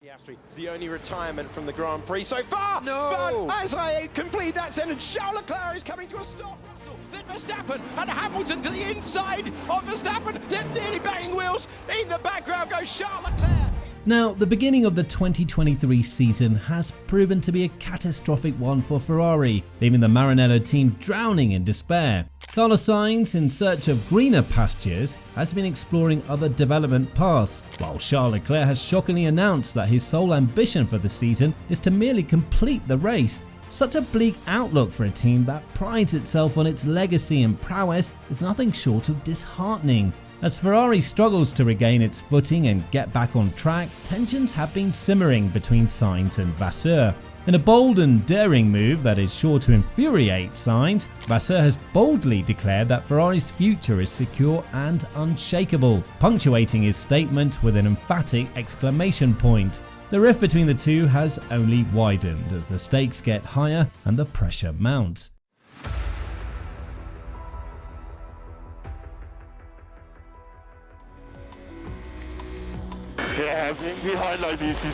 The Astray is the only retirement from the Grand Prix so far. No. But as I complete that sentence, Charles Leclerc is coming to a stop. Then Verstappen and Hamilton to the inside of Verstappen. They're nearly banging wheels. In the background goes Charles Leclerc. Now, the beginning of the 2023 season has proven to be a catastrophic one for Ferrari, leaving the Maranello team drowning in despair. Carlos Sainz, in search of greener pastures, has been exploring other development paths, while Charles Leclerc has shockingly announced that his sole ambition for the season is to merely complete the race. Such a bleak outlook for a team that prides itself on its legacy and prowess is nothing short of disheartening. As Ferrari struggles to regain its footing and get back on track, tensions have been simmering between Sainz and Vasseur. In a bold and daring move that is sure to infuriate Sainz, Vasseur has boldly declared that Ferrari's future is secure and unshakable, punctuating his statement with an emphatic exclamation point. The rift between the two has only widened as the stakes get higher and the pressure mounts. Yeah, being behind like this is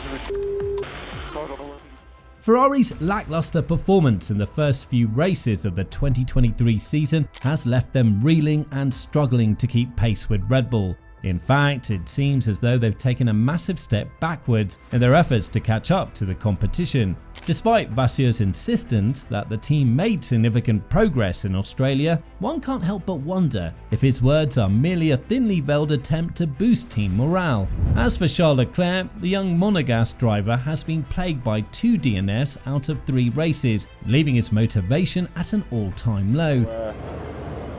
Ferrari's lackluster performance in the first few races of the 2023 season has left them reeling and struggling to keep pace with Red Bull. In fact, it seems as though they've taken a massive step backwards in their efforts to catch up to the competition. Despite Vasseur's insistence that the team made significant progress in Australia, one can't help but wonder if his words are merely a thinly veiled attempt to boost team morale. As for Charles Leclerc, the young Monegasque driver has been plagued by 2 DNFs out of 3 races, leaving his motivation at an all-time low.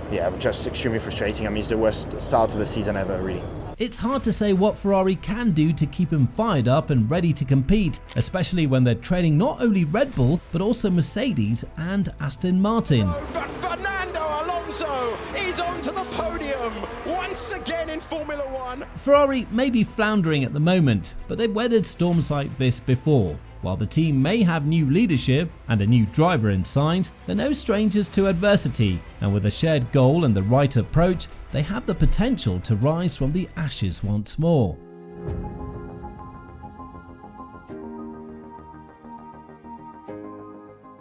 Yeah, just extremely frustrating. I mean, it's the worst start to the season ever, really. It's hard to say what Ferrari can do to keep him fired up and ready to compete, especially when they're trailing not only Red Bull, but also Mercedes and Aston Martin. But Fernando Alonso is onto the podium once again in Formula One. Ferrari may be floundering at the moment, but they've weathered storms like this before. While the team may have new leadership and a new driver in Sainz, they're no strangers to adversity, and with a shared goal and the right approach, they have the potential to rise from the ashes once more.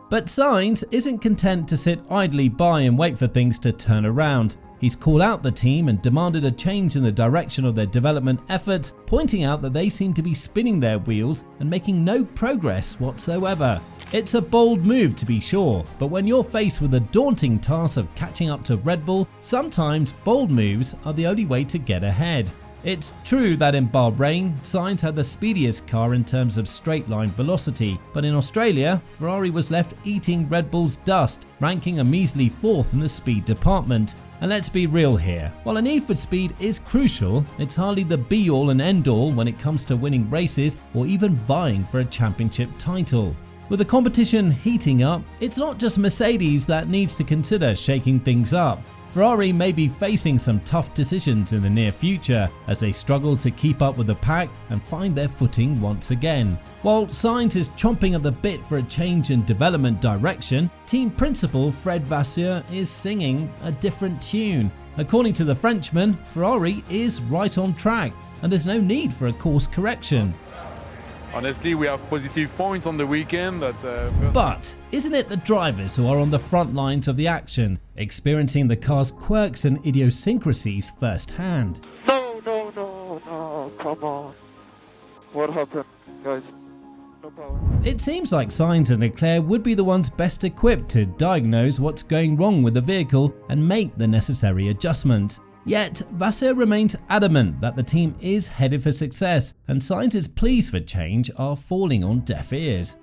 But Sainz isn't content to sit idly by and wait for things to turn around. He's called out the team and demanded a change in the direction of their development efforts, pointing out that they seem to be spinning their wheels and making no progress whatsoever. It's a bold move to be sure, but when you're faced with the daunting task of catching up to Red Bull, sometimes bold moves are the only way to get ahead. It's true that in Bahrain, Sainz had the speediest car in terms of straight line velocity, but in Australia, Ferrari was left eating Red Bull's dust, ranking a measly 4th in the speed department. And let's be real here, while a need for speed is crucial, it's hardly the be-all and end-all when it comes to winning races or even vying for a championship title. With the competition heating up, it's not just Mercedes that needs to consider shaking things up. Ferrari may be facing some tough decisions in the near future as they struggle to keep up with the pack and find their footing once again. While Sainz is chomping at the bit for a change in development direction, team principal Fred Vasseur is singing a different tune. According to the Frenchman, Ferrari is right on track and there's no need for a course correction. honestly, we have positive points on the weekend. But isn't it the drivers who are on the front lines of the action, experiencing the car's quirks and idiosyncrasies firsthand? No, come on. What happened, guys? No power. It seems like Sainz and Leclerc would be the ones best equipped to diagnose what's going wrong with the vehicle and make the necessary adjustments. Yet, Vasseur remains adamant that the team is headed for success, and Sainz's pleas for change are falling on deaf ears.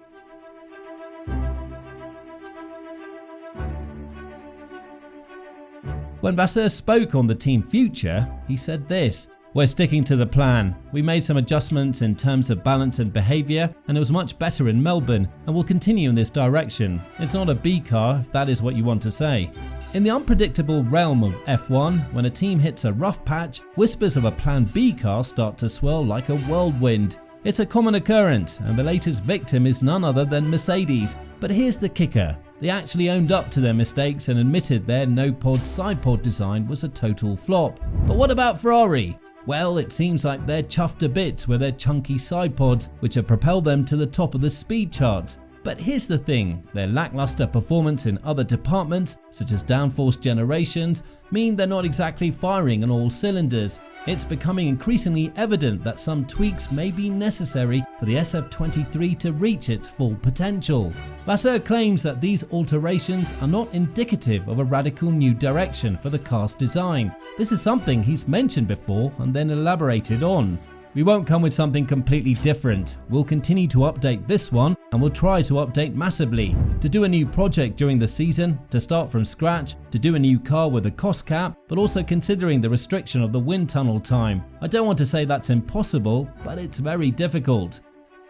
When Vasseur spoke on the team future, he said this: "We're sticking to the plan. We made some adjustments in terms of balance and behaviour, and it was much better in Melbourne, and we'll continue in this direction. It's not a B car, if that is what you want to say." In the unpredictable realm of F1, when a team hits a rough patch, whispers of a Plan B car start to swirl like a whirlwind. It's a common occurrence, and the latest victim is none other than Mercedes. But here's the kicker: they actually owned up to their mistakes and admitted their no-pod side pod design was a total flop. But what about Ferrari? Well, it seems like they're chuffed to bits with their chunky side pods, which have propelled them to the top of the speed charts. But here's the thing, their lackluster performance in other departments, such as downforce generations, mean they're not exactly firing on all cylinders. It's becoming increasingly evident that some tweaks may be necessary for the SF23 to reach its full potential. Vasseur claims that these alterations are not indicative of a radical new direction for the car's design. This is something he's mentioned before and then elaborated on. We won't come with something completely different. We'll continue to update this one and we'll try to update massively. To do a new project during the season, to start from scratch, to do a new car with a cost cap, but also considering the restriction of the wind tunnel time. I don't want to say that's impossible, but it's very difficult.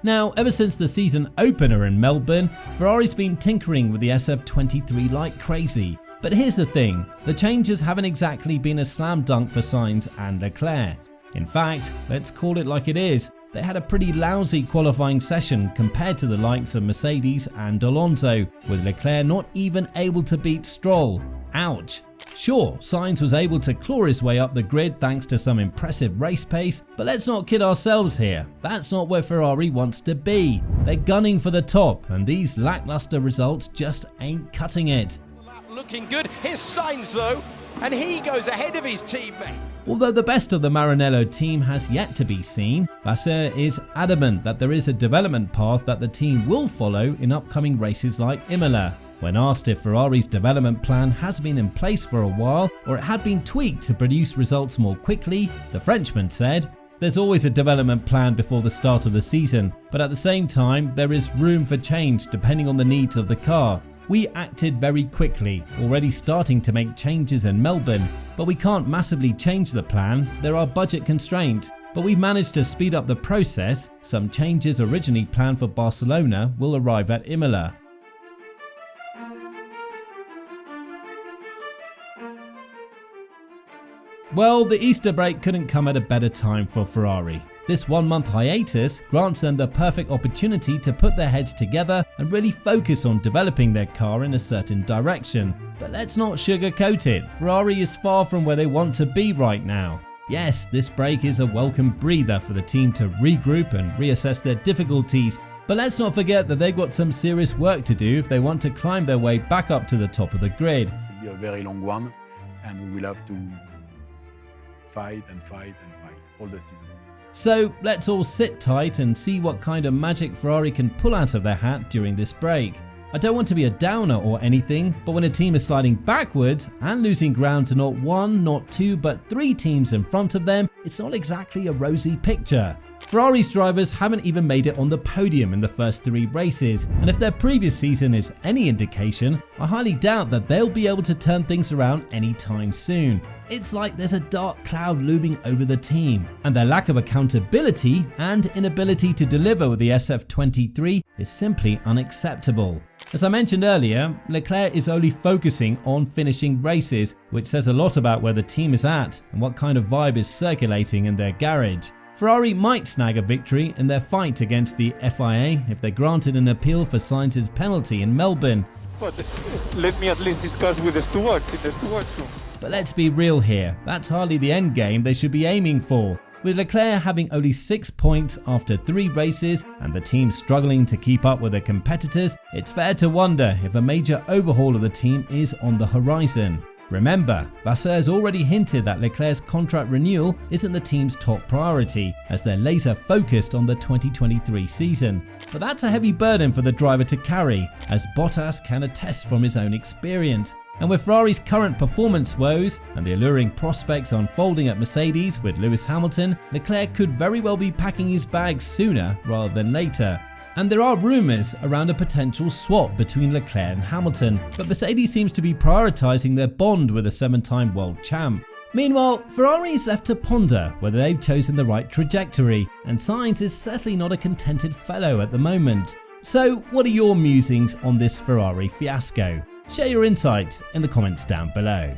Now, ever since the season opener in Melbourne, Ferrari's been tinkering with the SF23 like crazy. But here's the thing, the changes haven't exactly been a slam dunk for Sainz and Leclerc. In fact, let's call it like it is, they had a pretty lousy qualifying session compared to the likes of Mercedes and Alonso, with Leclerc not even able to beat Stroll. Ouch. Sure, Sainz was able to claw his way up the grid thanks to some impressive race pace, but let's not kid ourselves here, that's not where Ferrari wants to be. They're gunning for the top, and these lackluster results just ain't cutting it. Looking good, here's Sainz though, and he goes ahead of his teammate. Although the best of the Maranello team has yet to be seen, Vasseur is adamant that there is a development path that the team will follow in upcoming races like Imola. When asked if Ferrari's development plan has been in place for a while or it had been tweaked to produce results more quickly, the Frenchman said, "There's always a development plan before the start of the season, but at the same time there is room for change depending on the needs of the car. We acted very quickly, already starting to make changes in Melbourne, but we can't massively change the plan, there are budget constraints, but we've managed to speed up the process. Some changes originally planned for Barcelona will arrive at Imola." Well, the Easter break couldn't come at a better time for Ferrari. This 1-month hiatus grants them the perfect opportunity to put their heads together and really focus on developing their car in a certain direction. But let's not sugarcoat it, Ferrari is far from where they want to be right now. Yes, this break is a welcome breather for the team to regroup and reassess their difficulties, but let's not forget that they've got some serious work to do if they want to climb their way back up to the top of the grid. It will be a very long one, and we will have to fight and fight and fight all the season. So let's all sit tight and see what kind of magic Ferrari can pull out of their hat during this break. I don't want to be a downer or anything, but when a team is sliding backwards and losing ground to not one, not two, but three teams in front of them, it's not exactly a rosy picture. Ferrari's drivers haven't even made it on the podium in the first 3 races, and if their previous season is any indication, I highly doubt that they'll be able to turn things around anytime soon. It's like there's a dark cloud looming over the team, and their lack of accountability and inability to deliver with the SF23 is simply unacceptable. As I mentioned earlier, Leclerc is only focusing on finishing races, which says a lot about where the team is at and what kind of vibe is circulating in their garage. Ferrari might snag a victory in their fight against the FIA if they're granted an appeal for Sainz's penalty in Melbourne. But let me at least discuss with the stewards in the stewards room. But let's be real here, that's hardly the end game they should be aiming for. With Leclerc having only 6 points after 3 races and the team struggling to keep up with their competitors, it's fair to wonder if a major overhaul of the team is on the horizon. Remember, Vasseur's already hinted that Leclerc's contract renewal isn't the team's top priority, as they're laser focused on the 2023 season. But that's a heavy burden for the driver to carry, as Bottas can attest from his own experience. And with Ferrari's current performance woes and the alluring prospects unfolding at Mercedes with Lewis Hamilton, Leclerc could very well be packing his bags sooner rather than later. And there are rumours around a potential swap between Leclerc and Hamilton, but Mercedes seems to be prioritising their bond with a 7-time world champ. Meanwhile, Ferrari is left to ponder whether they've chosen the right trajectory, and Sainz is certainly not a contented fellow at the moment. So what are your musings on this Ferrari fiasco? Share your insights in the comments down below.